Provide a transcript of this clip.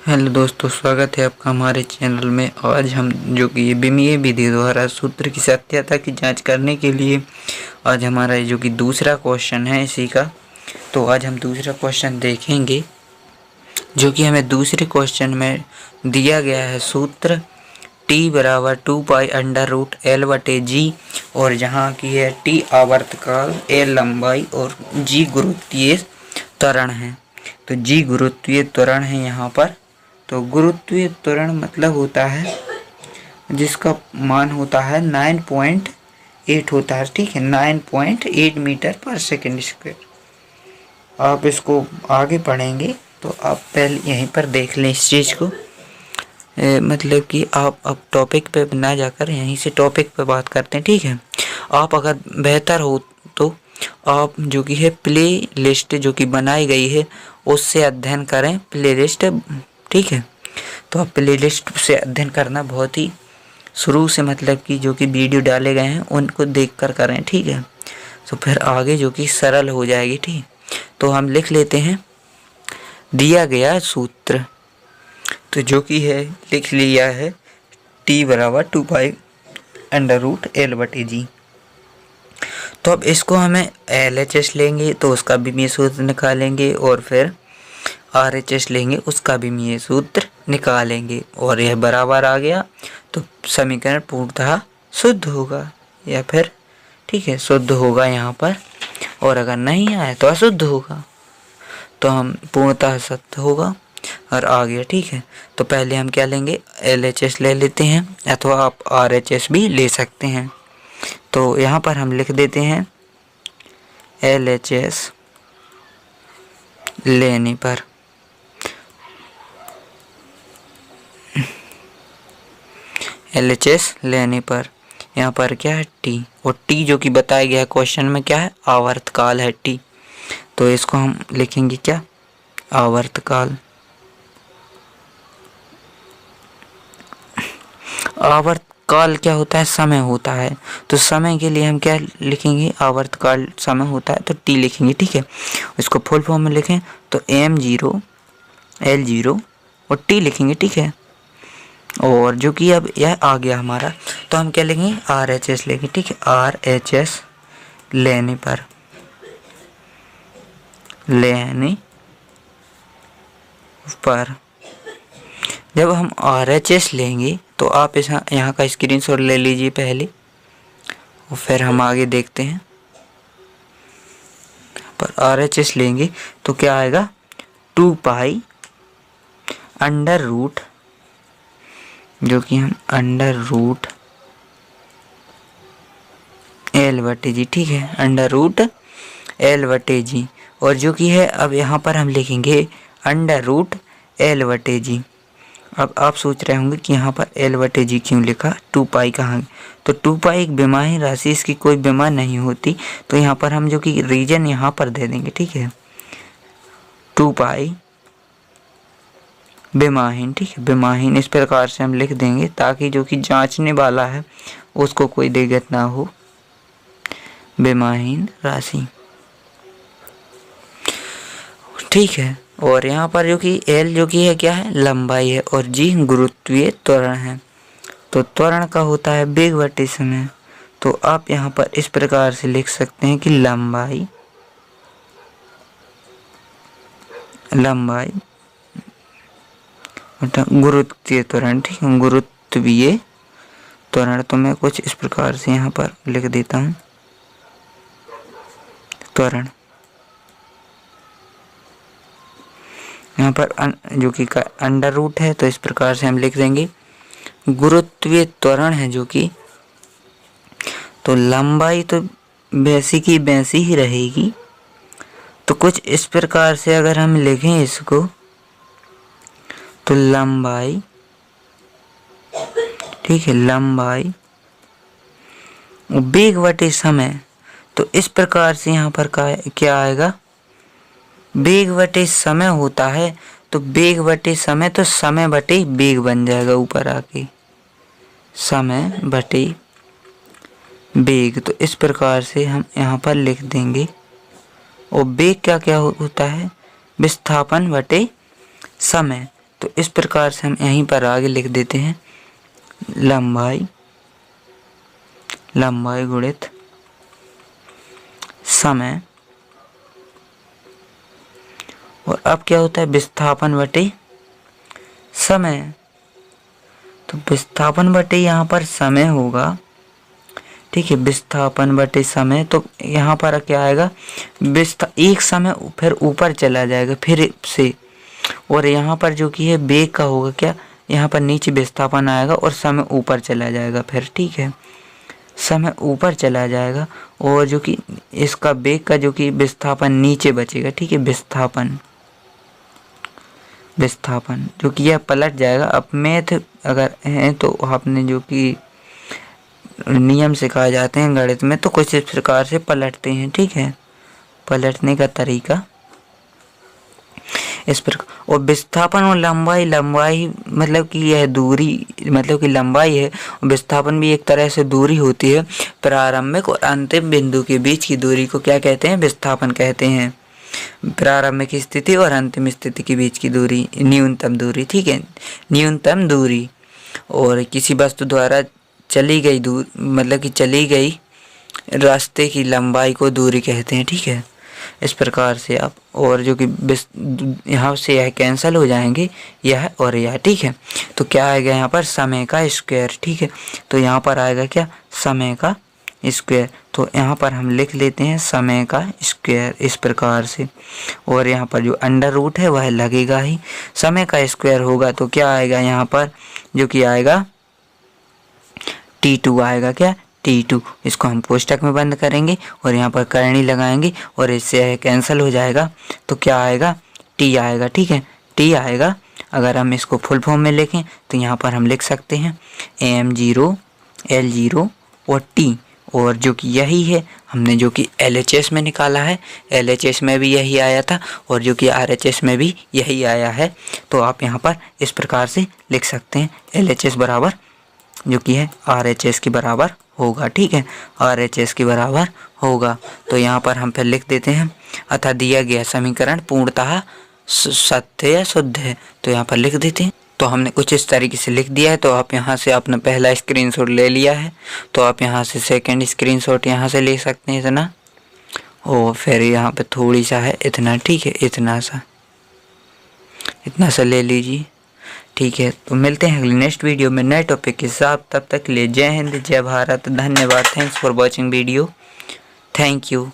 Hello दोस्तों, स्वागत है आपका हमारे चैनल में। आज हम जो कि ये विमीय विधि द्वारा सूत्र की सत्यता की जांच करने के लिए आज हमारा जो कि दूसरा क्वेश्चन है इसी का। तो आज हम दूसरा क्वेश्चन देखेंगे जो कि हमें दूसरे क्वेश्चन में दिया गया है। सूत्र t बराबर 2π√L/g और जहाँ की है t आवर्तकाल, L लंबाई और g गुरुत्वीय त्वरण है। तो g गुरुत्वीय त्वरण है यहाँ पर। तो गुरुत्वीय त्वरण मतलब होता है जिसका मान होता है 9.8 होता है, ठीक है, 9.8 मीटर पर सेकेंड स्क्वायर। आप इसको आगे पढ़ेंगे तो आप पहले यहीं पर देख लें इस चीज़ को। मतलब कि आप अब टॉपिक पे ना जाकर यहीं से टॉपिक पे बात करते हैं, ठीक है। आप अगर बेहतर हो तो आप जो कि है प्ले लिस्ट जो कि बनाई गई है उससे अध्ययन करें, प्ले लिस्ट, ठीक है। तो आप प्ले लिस्ट से अध्ययन करना बहुत ही शुरू से, मतलब कि जो कि वीडियो डाले गए हैं उनको देखकर करें, ठीक है। तो फिर आगे जो कि सरल हो जाएगी, ठीक। तो हम लिख लेते हैं दिया गया सूत्र। तो जो कि है लिख लिया है t बराबर 2π√L/g। तो अब इसको हमें LHS लेंगे तो उसका विमीय सूत्र निकालेंगे और फिर RHS लेंगे उसका विमीय सूत्र निकालेंगे और यह बराबर आ गया तो समीकरण पूर्णतः शुद्ध होगा या फिर, ठीक है, शुद्ध होगा यहाँ पर। और अगर नहीं आए तो अशुद्ध होगा। तो हम पूर्णतः शुद्ध होगा और आ गया, ठीक है। तो पहले हम क्या लेंगे, LHS ले लेते हैं अथवा आप RHS भी ले सकते हैं। तो यहाँ पर हम लिख देते हैं LHS लेने पर LHS लेने पर यहाँ पर क्या है t, और t जो कि बताया गया क्वेश्चन में क्या है, आवर्तकाल है t। तो इसको हम लिखेंगे क्या, आवर्तकाल। आवर्तकाल क्या होता है, समय होता है। तो समय के लिए हम क्या लिखेंगे, आवर्तकाल समय होता है तो t लिखेंगे, ठीक है। इसको फुल फॉर्म में लिखें तो m0 L0 और t लिखेंगे, ठीक है। और जो कि अब यह आ गया हमारा तो हम क्या लेंगे, RHS लेंगे, ठीक है। RHS लेने पर जब हम RHS लेंगे तो आप इस यहाँ का स्क्रीनशॉट ले लीजिए पहले और फिर हम आगे देखते हैं। पर RHS लेंगे तो क्या आएगा, 2π √ जो कि हम √L/g, ठीक है, √L/g। और जो कि है अब यहाँ पर हम लिखेंगे √L/g। अब आप सोच रहे होंगे कि यहाँ पर L/g क्यों लिखा, 2π कहाँ। तो 2π एक विमाहीन राशि, इसकी कोई विमा नहीं होती। तो यहाँ पर हम जो कि रीजन यहाँ पर दे देंगे, ठीक है, 2π विमाहीन, ठीक है, विमाहीन इस प्रकार से हम लिख देंगे ताकि जो कि जांचने वाला है उसको कोई दिक्कत ना हो, विमाहीन राशि, ठीक है। और यहाँ पर जो कि L जो कि है क्या है, लंबाई है और G गुरुत्वीय त्वरण है। तो त्वरण का होता है वेग बटे समय। तो आप यहाँ पर इस प्रकार से लिख सकते हैं कि लंबाई गुरुत्वीय त्वरण, ठीक है, गुरुत्वीय त्वरण। तो मैं कुछ इस प्रकार से यहाँ पर लिख देता हूँ, त्वरण। यहाँ पर जो कि √ है तो इस प्रकार से हम लिख देंगे गुरुत्वीय त्वरण है जो कि, तो लंबाई तो वैसी की वैसी ही रहेगी। तो कुछ इस प्रकार से अगर हम लिखें इसको तो लंबाई, ठीक है, लंबाई वेग बटे समय। तो इस प्रकार से यहाँ पर क्या आएगा, वेग बटे समय होता है तो वेग बटे समय, तो समय बटे वेग बन जाएगा ऊपर आके, समय बटे वेग। तो इस प्रकार से हम यहाँ पर लिख देंगे। और वेग क्या क्या होता है, विस्थापन बटे समय। तो इस प्रकार से हम यहीं पर आगे लिख देते हैं लंबाई गुणित समय। और अब क्या होता है विस्थापन बटे समय। तो विस्थापन बटे यहाँ पर समय होगा, ठीक है, विस्थापन बटे समय। तो यहाँ पर क्या आएगा एक समय फिर ऊपर चला जाएगा फिर से, और यहाँ पर जो कि है वेग का होगा क्या, यहाँ पर नीचे विस्थापन आएगा और समय ऊपर चला जाएगा फिर, ठीक है, समय ऊपर चला जाएगा और जो कि इसका वेग का जो कि विस्थापन नीचे बचेगा, ठीक है, विस्थापन जो कि यह पलट जाएगा। अब मैथ अगर है तो आपने जो कि नियम सिखाए जाते हैं गणित में तो कुछ इस प्रकार से पलटते हैं, ठीक है, पलटने का तरीका इस प्रकार। और विस्थापन और लंबाई मतलब कि यह दूरी मतलब कि लंबाई है, विस्थापन भी एक तरह से दूरी होती है। प्रारंभिक और अंतिम बिंदु के बीच की दूरी को क्या कहते हैं, विस्थापन कहते हैं। प्रारंभिक स्थिति और अंतिम स्थिति के बीच की दूरी न्यूनतम दूरी, ठीक है, न्यूनतम दूरी। और किसी वस्तु द्वारा चली गई दूर मतलब कि चली गई रास्ते की लंबाई को दूरी कहते हैं, ठीक है, इस प्रकार से आप। और जो कि यहाँ से यह कैंसिल हो जाएंगे यह और यह, ठीक है। तो क्या आएगा यहाँ पर समय का स्क्वायर, ठीक है। तो यहाँ पर आएगा क्या समय का स्क्वायर। तो यहाँ पर हम लिख लेते हैं समय का स्क्वायर इस प्रकार से। और यहाँ पर जो अंडर रूट है वह लगेगा ही, समय का स्क्वायर होगा तो क्या आएगा यहाँ पर जो कि आएगा T2 आएगा क्या, T2। इसको हम कोष्टक में बंद करेंगे और यहाँ पर करनी लगाएंगे और इससे कैंसिल हो जाएगा। तो क्या आएगा T आएगा, ठीक है, T आएगा। अगर हम इसको फुल फॉर्म में लिखें तो यहाँ पर हम लिख सकते हैं AM0 L0 और T। और जो कि यही है हमने जो कि LHS में निकाला है, LHS में भी यही आया था और जो कि RHS में भी यही आया है। तो आप यहाँ पर इस प्रकार से लिख सकते हैं LHS बराबर जो कि है RHS के बराबर होगा, ठीक है, RHS के बराबर होगा। तो यहाँ पर हम फिर लिख देते हैं अतः दिया गया समीकरण पूर्णतः सत्य या शुद्ध है। तो यहाँ पर लिख देते हैं। तो हमने कुछ इस तरीके से लिख दिया है। तो आप यहाँ से आपने पहला स्क्रीनशॉट ले लिया है तो आप यहाँ से सेकंड स्क्रीनशॉट यहाँ से ले सकते हैं इतना, और फिर यहाँ पे थोड़ी सा है इतना, ठीक है, इतना सा ले लीजिए, ठीक है। तो मिलते हैं अगले नेक्स्ट वीडियो में नए टॉपिक के साथ। तब तक के लिए जय हिंद, जय भारत, धन्यवाद। Thanks for watching video, thank you.